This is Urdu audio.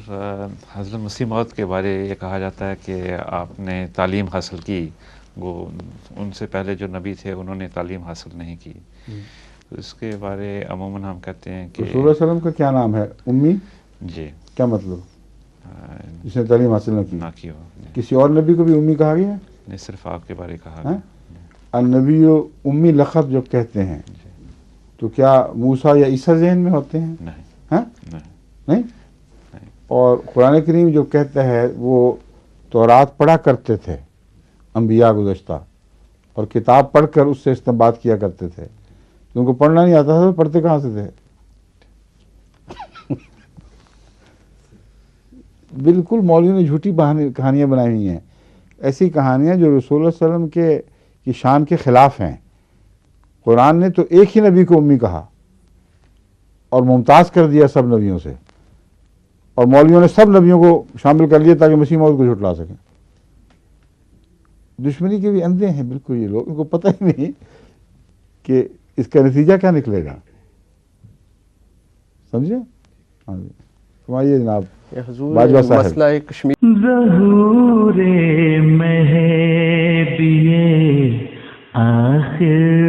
حضرت مسیح موعود کے بارے یہ کہا جاتا ہے کہ آپ نے تعلیم حاصل کی، وہ ان سے پہلے جو نبی تھے انہوں نے تعلیم حاصل نہیں کی. اس کے بارے عموماً ہم کہتے ہیں کہ رسول اللہ علیہ وسلم کا کیا نام ہے؟ امی؟ جی کیا مطلب؟ جس نے تعلیم حاصل نہ کی ہو. کسی اور نبی کو بھی امی کہا گیا؟ نہیں، صرف آپ کے بارے کہا ہاں؟ گیا. النبی و امی لقب جب کہتے ہیں تو کیا موسیٰ یا عیسیٰ ذہن میں ہوتے ہیں؟ نہیں ہاں؟ نہیں. نہیں. اور قرآن کریم جو کہتا ہے وہ تورات پڑھا کرتے تھے انبیاء گزشتہ، اور کتاب پڑھ کر اس سے استنباط کیا کرتے تھے. ان کو پڑھنا نہیں آتا تھا تو پڑھتے کہاں سے تھے؟ بالکل مولویوں نے جھوٹی کہانیاں بنائی ہوئی ہیں، ایسی کہانیاں جو رسول اللہ صلی اللہ علیہ وسلم کی شان کے خلاف ہیں. قرآن نے تو ایک ہی نبی کو امی کہا اور ممتاز کر دیا سب نبیوں سے، اور مولویوں نے سب نبیوں کو شامل کر لیا تاکہ مسیح موعود کو جھٹلا سکیں. دشمنی کے بھی اندھے ہیں بالکل یہ لوگ، ان کو پتہ ہی نہیں کہ اس کا نتیجہ کیا نکلے گا. سمجھے؟ ہاں جی فرمائیے جناب. حضور باجوہ صاحب. مسئلہ کشمیر ظہور مہدی آخر